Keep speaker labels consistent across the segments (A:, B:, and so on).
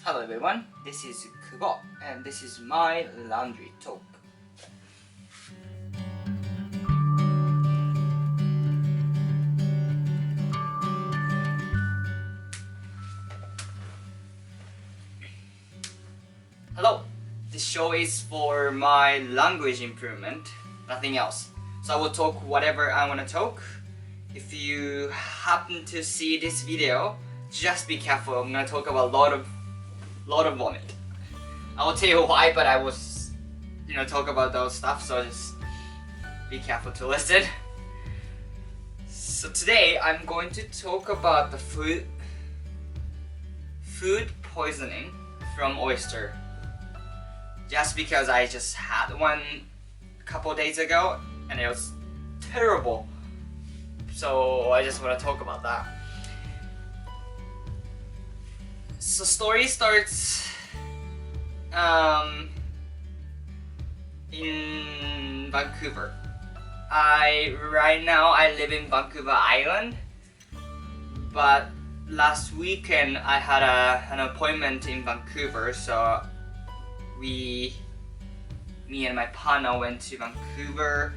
A: Hello everyone, this is Kubo and this is my laundry talk. Hello, this show is for my language improvement, nothing else. So I will talk whatever I want to talk. If you happen to see this video, just be careful. I'm gonna talk about a lot of vomit. I will tell you why, but I was, talk about those stuff. So just be careful to listen. So today I'm going to talk about the food poisoning from oyster. Just because I just had one a couple days ago and it was terrible. So I just want to talk about that. So story starts in Vancouver. Right now I live in Vancouver Island, but last weekend I had an appointment in Vancouver, so me and my partner went to Vancouver,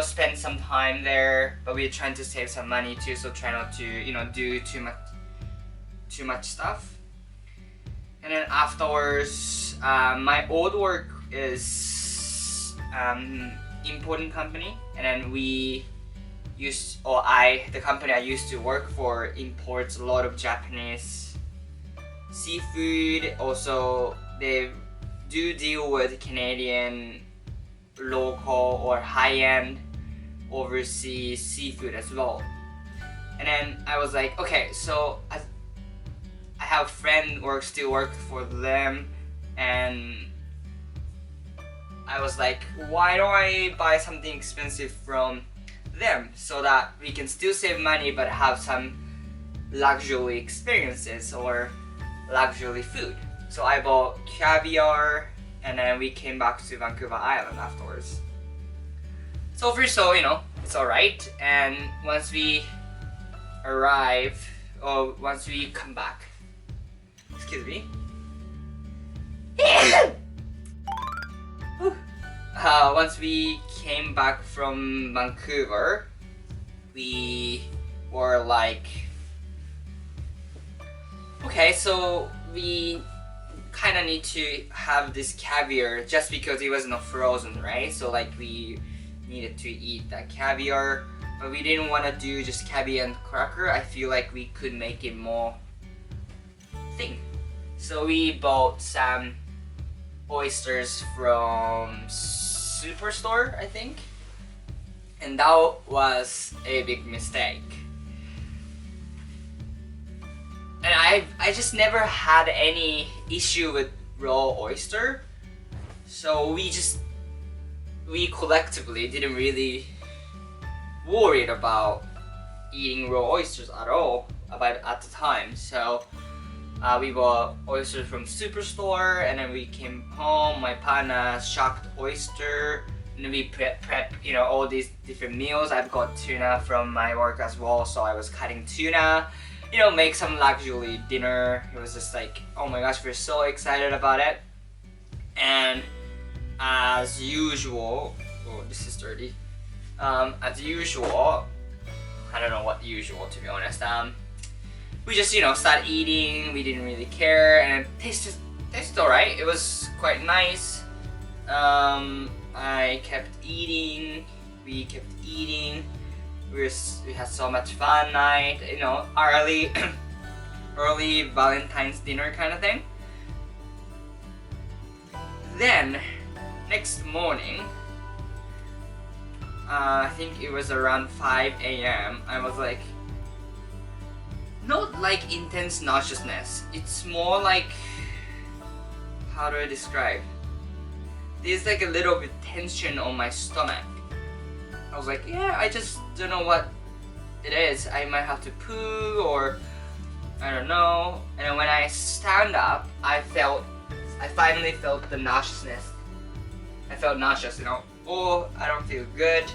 A: spend some time there, but we're trying to save some money too, so try not to, do too much stuff. And then afterwards, my old work is importing company, and then the company I used to work for imports a lot of Japanese seafood. Also, they do deal with Canadian local or high-end overseas seafood as well. And then I was like, okay, so I have a friend still work for them, and I was like, why don't I buy something expensive from them so that we can still save money but have some luxury experiences or luxury food. So I bought caviar, and then we came back to Vancouver Island afterwards. So first, it's alright, and once we come back, excuse me. Once we came back from Vancouver, we were like, okay, so we kind of need to have this caviar just because it was not frozen, right? So we needed to eat that caviar, but we didn't want to do just caviar and cracker. I feel like we could make it more thing. So we bought some oysters from Superstore, I think, and that was a big mistake. And I just never had any issue with raw oyster, so we collectively didn't really worried about eating raw oysters at all at the time. So we bought oysters from Superstore, and then we came home. My partner shocked oyster, and then we prep all these different meals. I've got tuna from my work as well, so I was cutting tuna, make some luxury dinner. It was just like, oh my gosh, we're so excited about it. And as usual, oh, this is dirty. As usual, I don't know what usual, to be honest. We just started eating. We didn't really care, and it tasted alright. It was quite nice. I kept eating. We kept eating. We had so much fun night. Early early Valentine's dinner kind of thing. Then next morning, I think it was around 5 a.m. I was like, not like intense nauseousness. It's more like, how do I describe? There's like a little bit tension on my stomach. I was like, yeah, I just don't know what it is. I might have to poo, or I don't know. And then when I stand up, I finally felt the nauseousness. I felt nauseous, oh, I don't feel good.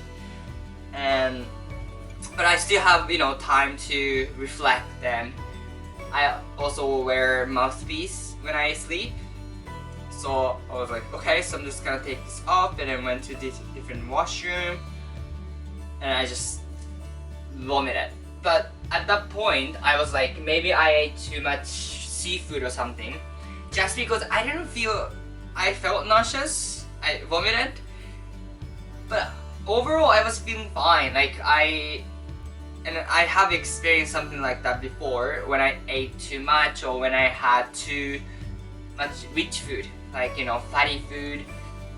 A: But I still have, time to reflect, and I also wear mouthpiece when I sleep. So I was like, okay, so I'm just gonna take this off, and then went to the different washroom, and I just vomited. But at that point, I was like, maybe I ate too much seafood or something. Just because I felt nauseous, I vomited. But overall, I was feeling fine. Like I have experienced something like that before when I ate too much or when I had too much rich food, like fatty food.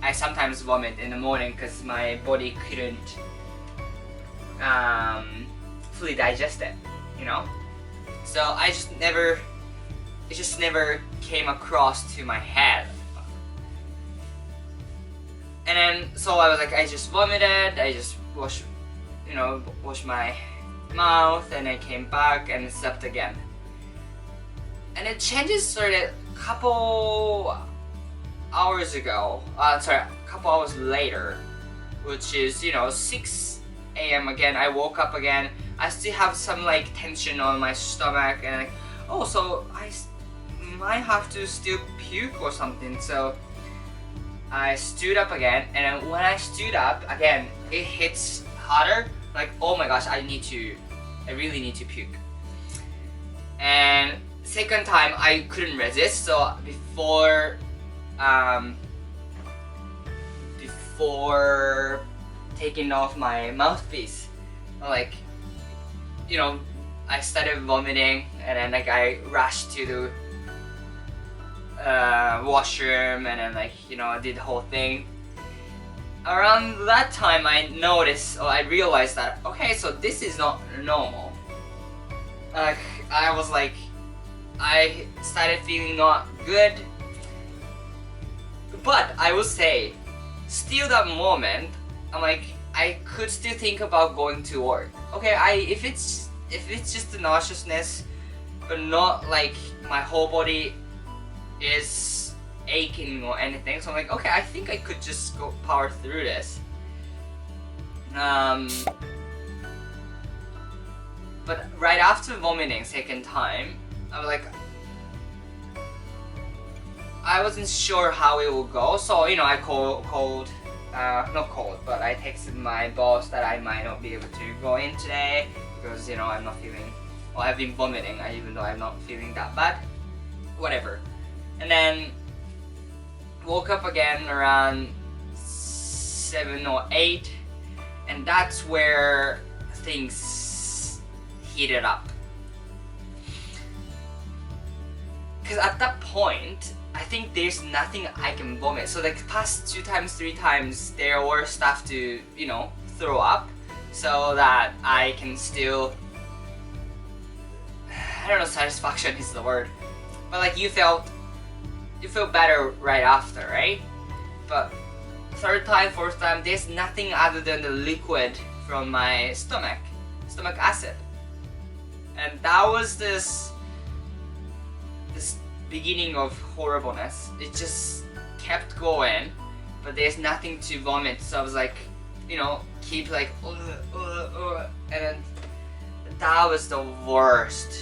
A: I sometimes vomit in the morning because my body couldn't fully digest it, So it just never came across to my head. And then so I was like, I just vomited. I just washed my mouth, and I came back and slept again. And the changes started a couple hours ago. A couple hours later, which is 6 a.m. again. I woke up again. I still have some like tension on my stomach, and like, oh, so I might have to still puke or something. So I stood up again, and when I stood up again, it hits harder. Like, oh my gosh, I really need to puke. And second time, I couldn't resist. So before taking off my mouthpiece, like, I started vomiting, and then like I rushed to the washroom, and then I did the whole thing. Around that time, I realized that, okay, so this is not normal. Like, I started feeling not good. But I would say, still that moment, I could still think about going to work. Okay, if it's just the nauseousness, but not like my whole body is aching or anything, so I'm like, okay, I think I could just go power through this. But right after vomiting second time, I was like, I wasn't sure how it would go, so I not called, but I texted my boss that I might not be able to go in today because I'm not feeling, I've been vomiting, even though I'm not feeling that bad. Whatever. And then woke up again around 7 or 8, and that's where things heated up. Because at that point, I think there's nothing I can vomit. So like past 2 times, 3 times, there were stuff to, throw up, so that I can still, I don't know, satisfaction is the word, but like you feel better right after, right? But third time, fourth time, there's nothing other than the liquid from my stomach acid, and that was this beginning of horribleness. It just kept going, but there's nothing to vomit. So I was like, keep like, and then that was the worst.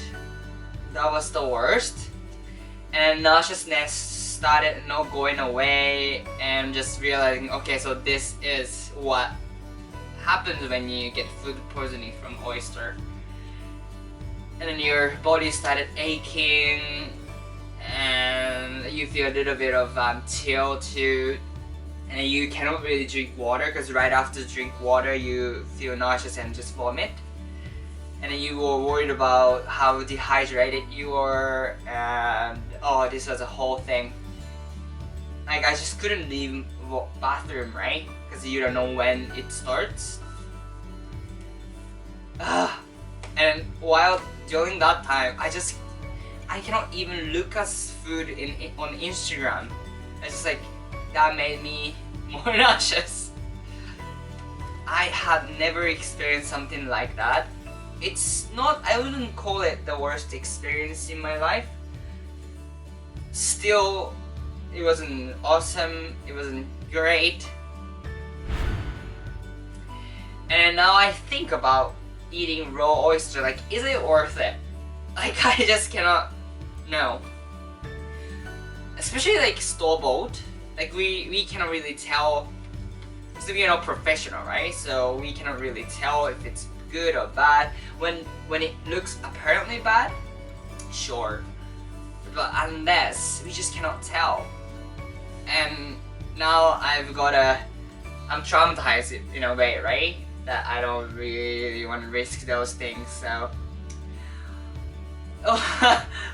A: And nauseousness started not going away, and just realizing, okay, so this is what happens when you get food poisoning from oyster. And then your body started aching, and you feel a little bit of chill too, and you cannot really drink water because right after drink water you feel nauseous and just vomit. And then you were worried about how dehydrated you were, and this was a whole thing. Like, I just couldn't leave bathroom, right? Because you don't know when it starts. And while during that time, I cannot even look at food on Instagram. It's just like, that made me more nauseous. I had never experienced something like that. It's not, I wouldn't call it the worst experience in my life. Still, it wasn't awesome, it wasn't great. And now I think about eating raw oyster, like, is it worth it? Like I just cannot. No. Especially like store bought. Like we cannot really tell. So we are not professional, right? So we cannot really tell if it's good or bad. When it looks apparently bad, sure. But unless we just cannot tell. And now I'm traumatized in a way, right? That I don't really want to risk those things. So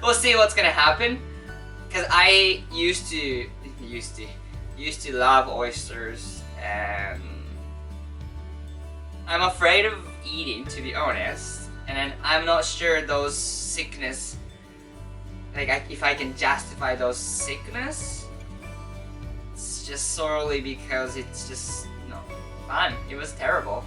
A: we'll see what's gonna happen. Cause I used to love oysters, and I'm afraid of eating, to be honest. And then I'm not sure those sickness, like if I can justify those sickness. It's just solely because it's just fun. It was terrible.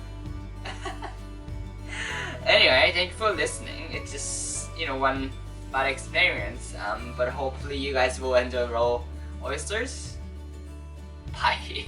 A: Anyway, thank you for listening. It's just one bad experience. But hopefully you guys will enjoy raw oysters. Bye.